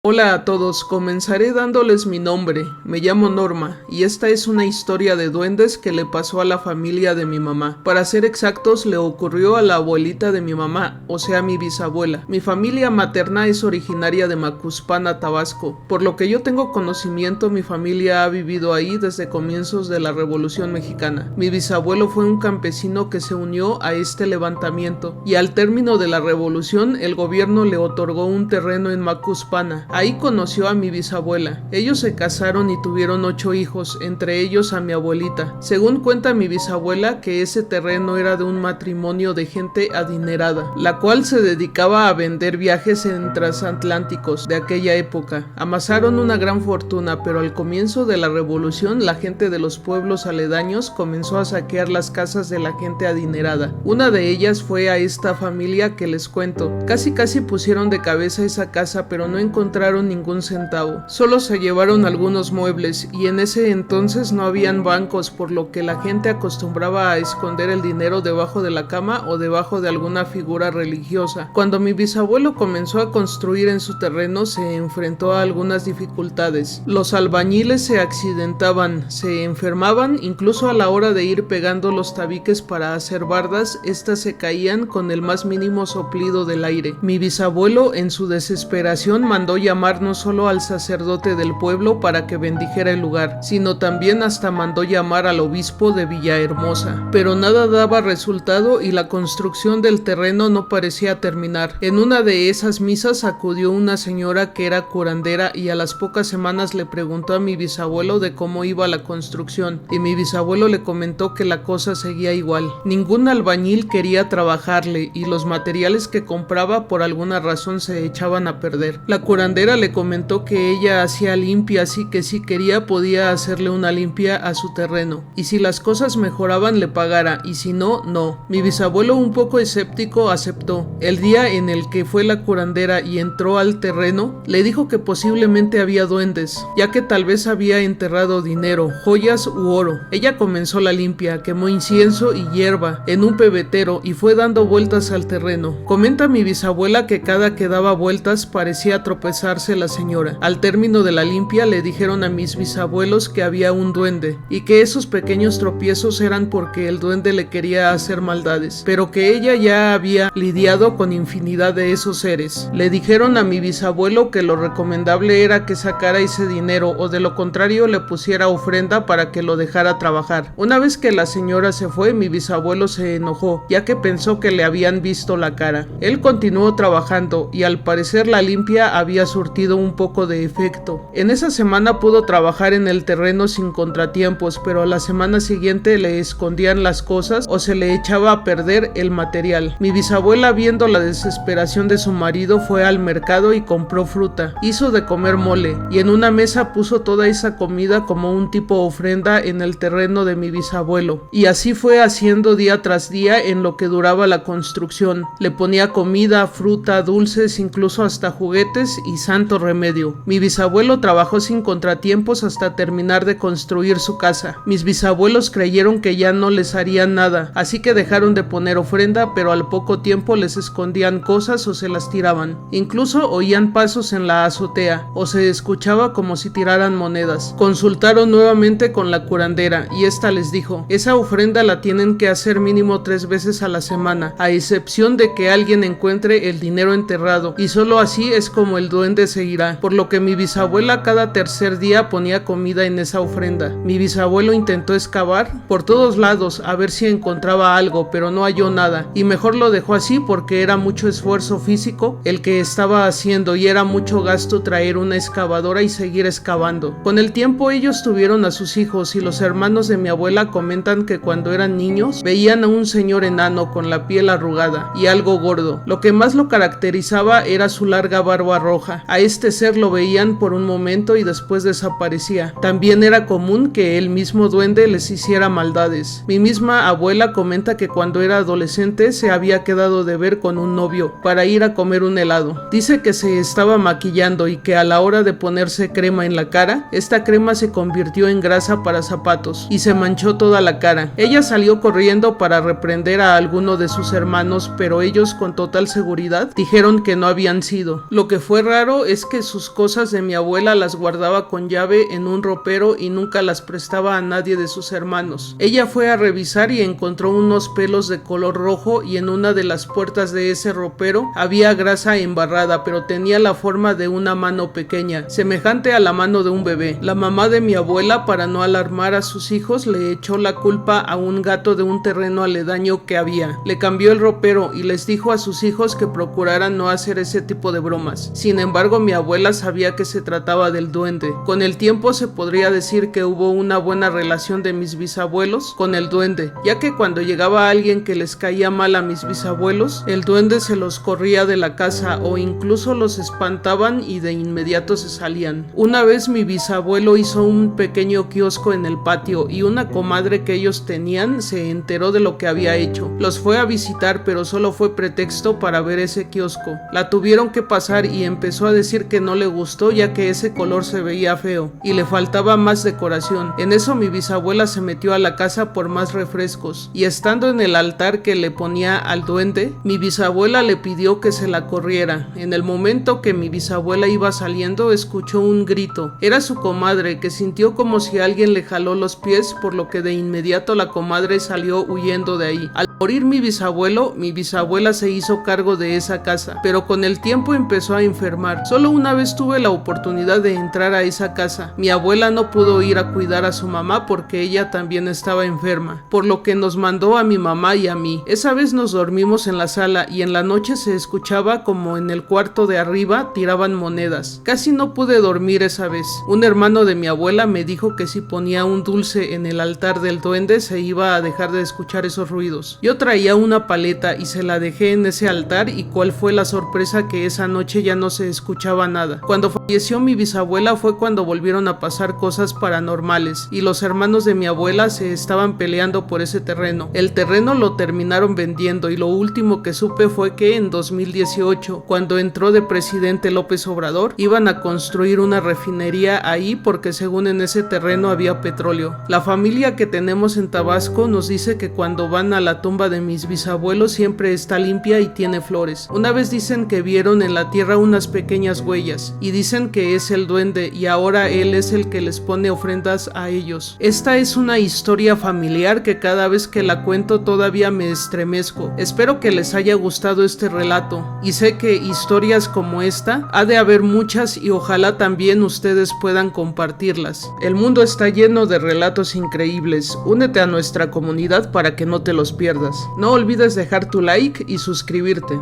Hola a todos, comenzaré dándoles mi nombre. Me llamo Norma y esta es una historia de duendes que le pasó a la familia de mi mamá. Para ser exactos, le ocurrió a la abuelita de mi mamá, o sea mi bisabuela. Mi familia materna es originaria de Macuspana, Tabasco. Por lo que yo tengo conocimiento, mi familia ha vivido ahí desde comienzos de la Revolución Mexicana. Mi bisabuelo fue un campesino que se unió a este levantamiento y al término de la revolución el gobierno le otorgó un terreno en Macuspana. Ahí conoció a mi bisabuela. Ellos se casaron y tuvieron 8 hijos, entre ellos a mi abuelita. Según cuenta mi bisabuela, que ese terreno era de un matrimonio de gente adinerada, la cual se dedicaba a vender viajes en transatlánticos de aquella época. Amasaron una gran fortuna, pero al comienzo de la revolución, la gente de los pueblos aledaños comenzó a saquear las casas de la gente adinerada. Una de ellas fue a esta familia que les cuento. Casi pusieron de cabeza esa casa, pero no encontraron ningún centavo. Solo se llevaron algunos muebles y en ese entonces no habían bancos, por lo que la gente acostumbraba a esconder el dinero debajo de la cama o debajo de alguna figura religiosa. Cuando mi bisabuelo comenzó a construir en su terreno, se enfrentó a algunas dificultades. Los albañiles se accidentaban, se enfermaban, incluso a la hora de ir pegando los tabiques para hacer bardas, estas se caían con el más mínimo soplido del aire. Mi bisabuelo, en su desesperación, mandó llamar no solo al sacerdote del pueblo para que bendijera el lugar, sino también hasta mandó llamar al obispo de Villahermosa. Pero nada daba resultado y la construcción del terreno no parecía terminar. En una de esas misas acudió una señora que era curandera y a las pocas semanas le preguntó a mi bisabuelo de cómo iba la construcción, y mi bisabuelo le comentó que la cosa seguía igual. Ningún albañil quería trabajarle y los materiales que compraba por alguna razón se echaban a perder. La curandera le comentó que ella hacía limpias y que si quería podía hacerle una limpia a su terreno, y si las cosas mejoraban le pagara, y si no, no. Mi bisabuelo, un poco escéptico, aceptó. El día en el que fue la curandera y entró al terreno, le dijo que posiblemente había duendes, ya que tal vez había enterrado dinero, joyas u oro. Ella comenzó la limpia, quemó incienso y hierba en un pebetero y fue dando vueltas al terreno. Comenta mi bisabuela que cada que daba vueltas parecía tropezarse la señora. Al término de la limpia le dijeron a mis bisabuelos que había un duende y que esos pequeños tropiezos eran porque el duende le quería hacer maldades, pero que ella ya había lidiado con infinidad de esos seres. Le dijeron a mi bisabuelo que lo recomendable era que sacara ese dinero o de lo contrario le pusiera ofrenda para que lo dejara trabajar. Una vez que la señora se fue, mi bisabuelo se enojó, ya que pensó que le habían visto la cara. Él continuó trabajando y al parecer la limpia había surtido un poco de efecto. En esa semana pudo trabajar en el terreno sin contratiempos, pero a la semana siguiente le escondían las cosas o se le echaba a perder el material. Mi bisabuela, viendo la desesperación de su marido, fue al mercado y compró fruta. Hizo de comer mole y en una mesa puso toda esa comida como un tipo ofrenda en el terreno de mi bisabuelo. Y así fue haciendo día tras día en lo que duraba la construcción. Le ponía comida, fruta, dulces, incluso hasta juguetes y santo remedio. Mi bisabuelo trabajó sin contratiempos hasta terminar de construir su casa. Mis bisabuelos creyeron que ya no les harían nada, así que dejaron de poner ofrenda, pero al poco tiempo les escondían cosas o se las tiraban. Incluso oían pasos en la azotea o se escuchaba como si tiraran monedas. Consultaron nuevamente con la curandera y esta les dijo: esa ofrenda la tienen que hacer mínimo 3 veces a la semana, a excepción de que alguien encuentre el dinero enterrado, y solo así es como el duende se irá. Por lo que mi bisabuela cada tercer día ponía comida en esa ofrenda. Mi bisabuelo intentó excavar por todos lados a ver si encontraba algo, pero no halló nada, y mejor lo dejó así porque era mucho esfuerzo físico el que estaba haciendo y era mucho gasto traer una excavadora y seguir excavando. Con el tiempo ellos tuvieron a sus hijos y los hermanos de mi abuela comentan que cuando eran niños veían a un señor enano con la piel arrugada y algo gordo. Lo que más lo caracterizaba era su larga barba roja. A este ser lo veían por un momento y después desaparecía. También era común que el mismo duende les hiciera maldades. Mi misma abuela comenta que cuando era adolescente se había quedado de ver con un novio para ir a comer un helado. Dice que se estaba maquillando y que a la hora de ponerse crema en la cara, esta crema se convirtió en grasa para zapatos y se manchó toda la cara. Ella salió corriendo para reprender a alguno de sus hermanos, pero ellos con total seguridad dijeron que no habían sido. Lo que fue raro raro es que sus cosas de mi abuela las guardaba con llave en un ropero y nunca las prestaba a nadie de sus hermanos. Ella fue a revisar y encontró unos pelos de color rojo y en una de las puertas de ese ropero había grasa embarrada, pero tenía la forma de una mano pequeña, semejante a la mano de un bebé. La mamá de mi abuela, para no alarmar a sus hijos, le echó la culpa a un gato de un terreno aledaño que había. Le cambió el ropero y les dijo a sus hijos que procuraran no hacer ese tipo de bromas. Sin embargo, mi abuela sabía que se trataba del duende. Con el tiempo se podría decir que hubo una buena relación de mis bisabuelos con el duende, ya que cuando llegaba alguien que les caía mal a mis bisabuelos, el duende se los corría de la casa o incluso los espantaban y de inmediato se salían. Una vez mi bisabuelo hizo un pequeño kiosco en el patio y una comadre que ellos tenían se enteró de lo que había hecho. Los fue a visitar, pero solo fue pretexto para ver ese kiosco. La tuvieron que pasar y empezó a decir que no le gustó, ya que ese color se veía feo y le faltaba más decoración. En eso mi bisabuela se metió a la casa por más refrescos y estando en el altar que le ponía al duende, mi bisabuela le pidió que se la corriera. En el momento que mi bisabuela iba saliendo, escuchó un grito. Era su comadre, que sintió como si alguien le jaló los pies, por lo que de inmediato la comadre salió huyendo de ahí. Al morir mi bisabuelo, mi bisabuela se hizo cargo de esa casa, pero con el tiempo empezó a enfermar. Solo una vez tuve la oportunidad de entrar a esa casa. Mi abuela no pudo ir a cuidar a su mamá porque ella también estaba enferma, por lo que nos mandó a mi mamá y a mí. Esa vez nos dormimos en la sala y en la noche se escuchaba como en el cuarto de arriba tiraban monedas. Casi no pude dormir esa vez. Un hermano de mi abuela me dijo que si ponía un dulce en el altar del duende se iba a dejar de escuchar esos ruidos. Yo traía una paleta y se la dejé en ese altar, y cuál fue la sorpresa que esa noche ya no se escuchaba nada. Cuando falleció mi bisabuela fue cuando volvieron a pasar cosas paranormales y los hermanos de mi abuela se estaban peleando por ese terreno. El terreno lo terminaron vendiendo y lo último que supe fue que en 2018, cuando entró de presidente López Obrador, iban a construir una refinería ahí porque según en ese terreno había petróleo. La familia que tenemos en Tabasco nos dice que cuando van a la tumba de mis bisabuelos siempre está limpia y tiene flores. Una vez dicen que vieron en la tierra unas pequeñas huellas y dicen que es el duende y ahora él es el que les pone ofrendas a ellos. Esta es una historia familiar que cada vez que la cuento todavía me estremezco. Espero que les haya gustado este relato y sé que historias como esta ha de haber muchas y ojalá también ustedes puedan compartirlas. El mundo está lleno de relatos increíbles. Únete a nuestra comunidad para que no te los pierdas. No olvides dejar tu like y suscribirte.